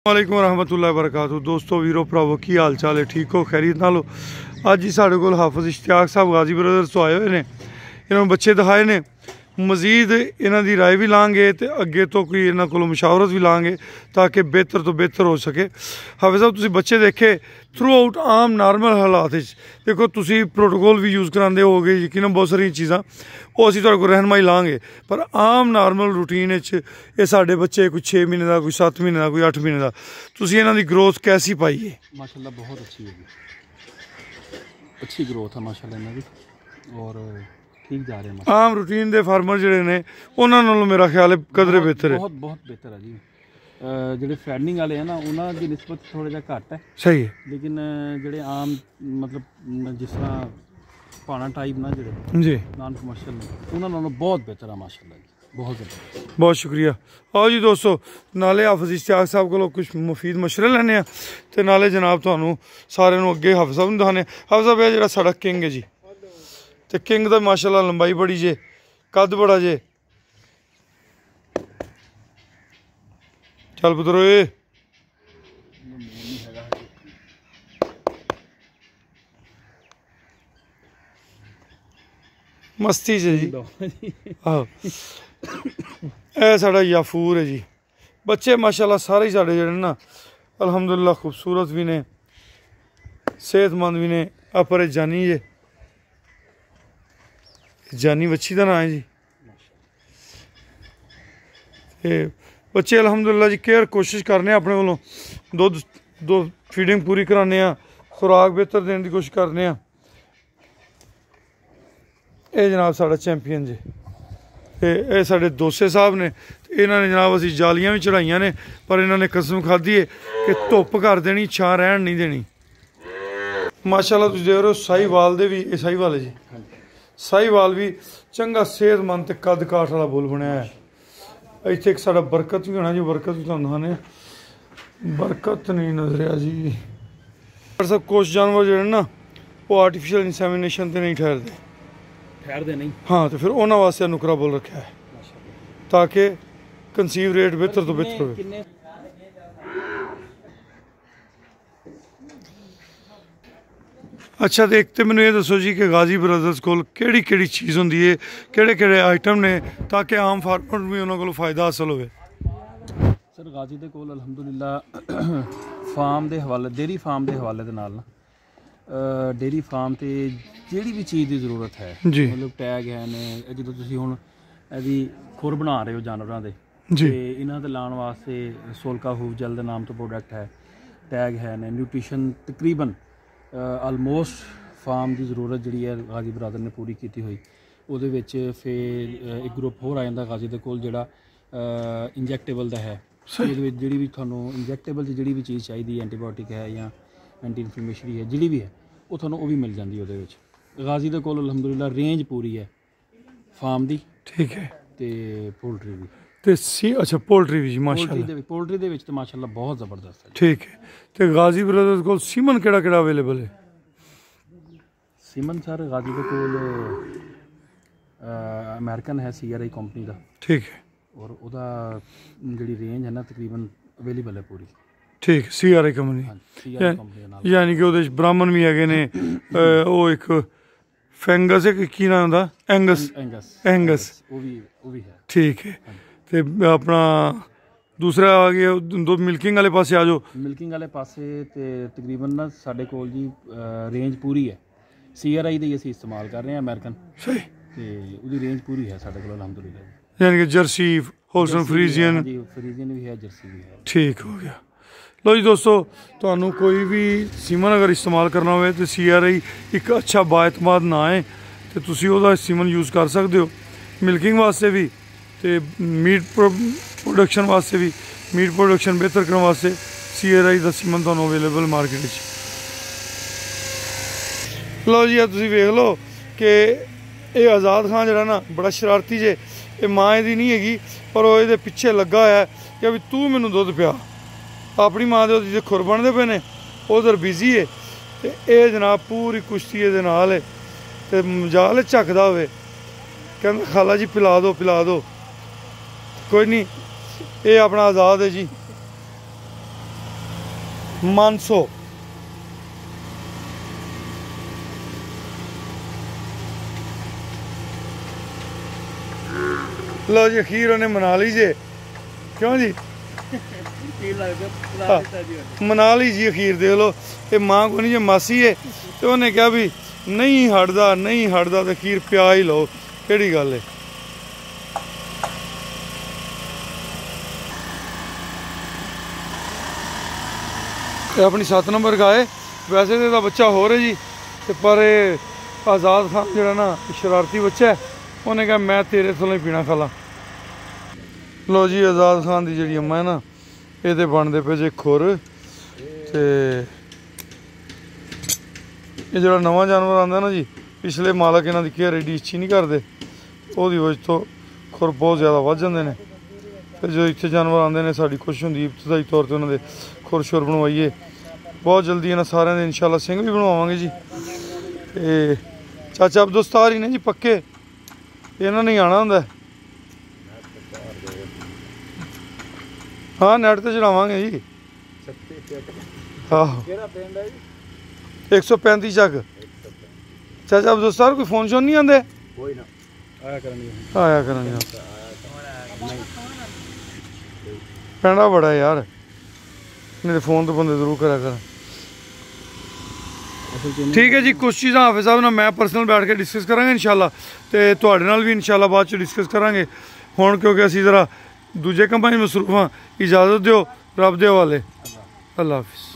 वालेकुम रहमतुल्लाहि वबरकातुहू। दोस्तों वीरो भरावो की हाल चाल है, ठीक हो, खैरियत नाल हो। अज ही साढ़े कोल हाफिज इश्तियाक साहब गाजी ब्रदर्स तो आए हुए ने, इन्होंने बच्चे दिखाए ने। मजीद इन्हों की राय भी लाँगे तो अगे तो कोई इन्हों को मुशावरत भी लाँगे ताकि बेहतर तो बेहतर हो सके। हाफिज साहब तुसीं बच्चे देखे थ्रू आउट आम नॉर्मल हालात देखो, तुसीं प्रोटोकॉल भी यूज़ कराते हो गए, यकीनन बहुत सारिया चीज़ां वो असीं तुहाडे कोल रहनमाई लाँगे, पर आम नॉर्मल रूटीन ये साढ़े बच्चे कोई 6 महीने का, कोई 7 महीने का, कोई 8 महीने का, तुसीं इन्हां दी ग्रोथ कैसी पाई है? माशाल्लाह बहुत अच्छी है, अच्छी ग्रोथ है माशाल्लाह इन्हां दी और ठीक जा रहे हैं। आम रूटीन के फार्मर जिहड़े ने उन्हां नालों मेरा ख्याल है कदरे बेहतर है, बहुत बहुत बेहतर है जी। ਜਿਹੜੇ ਫੈਡਨਿੰਗ वाले हैं ना उन्होंने की निस्बत थोड़ा जिहा घट है, सही है, लेकिन ਜਿਹੜੇ आम मतलब जिस तरह पाना टाइप ना ਜਿਹੜੇ जी नॉन कमर्शियल ने उन्होंने नालों बहुत बेहतर है माशाल्लाह जी, बहुत ज़बरदस्त। बहुत शुक्रिया। आओ जी दोस्तों, नाले हाफिज इश्तियाक साहब को कुछ मुफीद मशवरे लैने आ ते नाले जनाब तुहानू सारिਆਂ ਨੂੰ ਅੱਗੇ हाफिज साहब ਨੂੰ दिखाने। हाफिज साहब ਇਹ ਜਿਹੜਾ ਸਾਡਾ किंग है जी, तो किंग का माशाल्लाह लंबाई बड़ी जे, कद बड़ा जे। चल पुत्रो ए मस्ती च जी। आहो ए साढ़ा याफूर है जी। बच्चे माशाल्लाह सारे ही साढ़े जेह्ड़े ना अल्हम्दुलिल्लाह खूबसूरत भी ने, सेहतमंद भी ने। अपर जानी जे, जानी बच्ची का नाम है जी। ते बच्चे अल्हम्दुलिल्लाह जी केयर कोशिश करने अपने कोलों, दुध फीडिंग पूरी कराने, खुराक बेहतर देने की कोशिश करने। ये जनाब साढ़ा चैंपियन जी, ये साढ़े दोसे साहब ने। इन्होंने जनाब असी जालियां भी चढ़ाइया ने, पर इन्होंने कसम खाधी है कि धुप कर देनी, छां रहन नहीं देनी। माशाल्लाह तुसीं देख रहे हो साहीवाल दे भी, साहीवाल है जी, साहीवाल भी चंगा सेहतमंद ते कद काठ वाला बुल बनया है। इत्थे एक साढ़ा बरकत भी होना जी, बरकत भी तुहानूं दिखाने। बरकत नहीं नजर आ जी। सब कुछ जानवर जो ना वो आर्टिफिशियल इंसैमिनेशन ते नहीं ठहरते नहीं, हाँ, तो फिर उन्होंने वास्ते नुकरा बोल रखा है ताकि कंसीव रेट बेहतर तो बेहतर हो। अच्छा, तो एक तो मैंने ये दसो जी कि गाजी ब्रदर्स को केड़ी केड़ी चीज़ होंदी है, केड़े केड़े आइटम ने, ताकि आम फार्मर भी उन्होंने को फायदा हासिल हो। सर गाजी दे कोल अलहमदुलिल्लाह फार्म के हवाले, डेयरी फार्म के हवाले दे नाल ना डेयरी फार्म ते जिहड़ी भी चीज़ की जरूरत है जी, मतलब टैग है ने, जो तुसीं हुण इहदी खुर बना रहे हो जानवरों के जी, इन्हां दे लाने वास्ते सोलका हूव जल के नाम तो प्रोडक्ट है, टैग है ने, न्यूट्रिशन तकरीबन आलमोस्ट फार्म की जरूरत जी है गाजी ब्रदर ने पूरी की हुई। उहदे विच फिर एक ग्रुप होर आ जाता गाजी दे कोल जिहड़ा इंजैक्टेबल का है। जी भी थानू इंजैक्टेबल जी भी चीज़ चाहिए, एंटीबायोटिक है या एंटी इन्फ्लेमेशरी है, जी भी है वो थानू वो भी मिल जाती है। उहदे गाजी दे कोल अलहमदुलिल्लाह रेंज पूरी है फार्म की, ठीक है, तो पोल्ट्री भी ते सी। अच्छा, पोल्ट्री भी जी माशाल्लाह, पोल्ट्री दे विच तो माशाल्लाह बहुत ज़बरदस्त है, ठीक है। तो गाजी ब्रदर्स को सीमन केड़ा केड़ा अवेलेबल है? सीमन सर गाजी दे कोल अमेरिकन है, CRI कंपनी का, ठीक है, और उहदा जिहड़ी रेंज है ना तकरीबन अवेलेबल है पूरी, ठीक है। CRI कंपनी, यानी कि उहदे ब्राह्मण भी हैगे ने, वो एक फैंगस है की नाम दा, एंगस वो भी है, ठीक है। तो अपना दूसरा आ गया दो मिल्किंग वाले पासे आ जाओ। मिल्किंग वाले पासे ते तकरीबन ना साढ़े कोल जी रेंज पूरी है, CRI दी असीं इस्तेमाल कर रहे हैं अमेरिकन, सही, ते उहदी रेंज पूरी है साढ़े कोल अलहमदुलिल्लाह। यानी कि जर्सी, होलस्टन फ्रीजियन भी है, जर्सी भी है, ठीक हो गया। लो जी दोस्तों, तुहानू कोई भी सीमन अगर इस्तेमाल करना हो तो CRI एक अच्छा बाएतमाद ना है, तो तुसीं ओहदा सीमन यूज़ कर सकते हो। मिल्किंग वास्ते भी तो मीट प्रोडक्शन वास्ते भी, मीट प्रोडक्शन बेहतर करने वास्ते CRI का सीमन तुहानू अवेलेबल मार्केट में। लो जी, तुसीं वेख लो कि ये आज़ाद खान जरा ना बड़ा शरारती जे, ये माँ दी नहीं हैगी, पर वो ये पिछे लगा है कि भी तू मैनू दुध पिया। अपनी माँ के खुर बनते पे ने, उधर बिजी है, तो ये जनाब पूरी कुश्ती ये नाल है, तो मजाल झकदा होवे, कहंदा खाला जी पिला दो, कोई नहीं, ये अपना आज़ाद है जी। ਮਾਨਸੋ। ਲਓ ਜੀ ਅਖੀਰ ਉਹਨੇ ਮਨਾ ਲਈ ਜੇ, ਕਿਉਂ ਜੀ ਮਨਾ ਲਈ ਜੀ ਅਖੀਰ। ਦੇਖ ਲਓ ਇਹ ਮਾਂ ਕੋ ਨਹੀਂ ਜੇ ਮਾਸੀ ਹੈ, ਤੇ ਉਹਨੇ ਕਿਹਾ ਵੀ ਨਹੀਂ ਹਟਦਾ ਨਹੀਂ ਹਟਦਾ, ਤੇ ਅਖੀਰ ਪਿਆ ਹੀ ਲਓ, ਕਿਹੜੀ ਗੱਲ ਹੈ। ਇਹ ਆਪਣੀ 7 ਨੰਬਰ ਗਾਏ, ਵੈਸੇ ਤਾਂ ਇਹਦਾ ਬੱਚਾ ਹੋਰ ਹੈ ਜੀ, ਤੇ ਪਰ ਇਹ ਆਜ਼ਾਦ ਖਾਨ ਜਿਹੜਾ ਨਾ ਸ਼ਰਾਰਤੀ ਬੱਚਾ ਹੈ, ਉਹਨੇ ਕਿਹਾ ਮੈਂ ਤੇਰੇ ਤੋਂ ਹੀ ਪੀਣਾ ਖਾ ਲਾ। ਲੋ ਜੀ ਆਜ਼ਾਦ ਖਾਨ ਦੀ ਜਿਹੜੀ ਅੰਮਾ ਹੈ ਨਾ, ਇਹਦੇ ਬਣਦੇ ਪਏ ਜੇ ਖੁਰ, ਤੇ ਇਹ ਜਿਹੜਾ ਨਵਾਂ ਜਾਨਵਰ ਆਉਂਦਾ ਨਾ ਜੀ, ਪਿਛਲੇ ਮਾਲਕ ਇਹਨਾਂ ਦੀ ਕੇਅਰ ਐਡੀ ਅੱਛੀ ਨਹੀਂ ਕਰਦੇ, ਉਹਦੀ ਵਜ੍ਹਾ ਤੋਂ ਖੁਰ ਬਹੁਤ ਜ਼ਿਆਦਾ ਵੱਧ ਜਾਂਦੇ ਨੇ। ਤੇ ਜੋ ਇੱਥੇ ਜਾਨਵਰ ਆਉਂਦੇ ਨੇ, ਸਾਡੀ ਕੋਸ਼ਿਸ਼ ਹੁੰਦੀ ਇਬਤਦਾਈ ਤੌਰ 'ਤੇ ਉਹਨਾਂ ਦੇ ਖੁਰ ਸ਼ੁਰ ਬਣਵਾਈਏ। ਬਹੁਤ ਜਲਦੀ ਇਹਨਾਂ ਸਾਰਿਆਂ ਦੇ ਇਨਸ਼ਾਅੱਲਾ ਸਿੰਘ ਵੀ ਬਣਵਾਵਾਂਗੇ ਜੀ। ਤੇ ਚਾਚਾ ਅਬਦੁਸਤਾਰ ਹੀ ਨੇ ਜੀ ਪੱਕੇ, ਇਹਨਾਂ ਨੇ ਆਉਣਾ ਹੁੰਦਾ। ਹਾਂ ਨੈਟ ਤੇ ਚੜਾਵਾਂਗੇ ਜੀ। ਆਹੋ 135 ਚੱਕ। ਚਾਚਾ ਅਬਦੁਸਤਾਰ ਕੋਈ ਫੋਨ ਸ਼ੋਨ ਨਹੀਂ ਆਉਂਦੇ? ਕੋਈ ਨਾ ਆਇਆ ਕਰਾਂਗੇ ਪੈਂਡਾ ਬੜਾ ਯਾਰ, ਨਹੀਂ ਤੇ ਫੋਨ ਤੋਂ ਬੰਦੇ ਜ਼ਰੂਰ ਕਰਿਆ ਕਰ। ਠੀਕ ਹੈ ਜੀ, ਕੁਛ ਚੀਜ਼ਾਂ ਹਾਫਿਜ਼ ਸਾਹਿਬ ਨਾਲ ਮੈਂ ਪਰਸਨਲ ਬੈਠ ਕੇ ਡਿਸਕਸ ਕਰਾਂਗੇ ਇਨਸ਼ਾਅੱਲਾ, ਤੇ ਤੁਹਾਡੇ ਨਾਲ ਵੀ ਇਨਸ਼ਾਅੱਲਾ ਬਾਅਦ 'ਚ ਡਿਸਕਸ ਕਰਾਂਗੇ। ਹੁਣ ਕਿਉਂਕਿ ਅਸੀਂ ਜ਼ਰਾ ਦੂਜੇ ਕੰਮਾਂ 'ਚ ਮਸਰੂਫ ਹਾਂ, ਇਜਾਜ਼ਤ ਦਿਓ, ਰੱਬ ਦੇ ਹਵਾਲੇ। ਅੱਲਾ ਹਾਫਿਜ਼।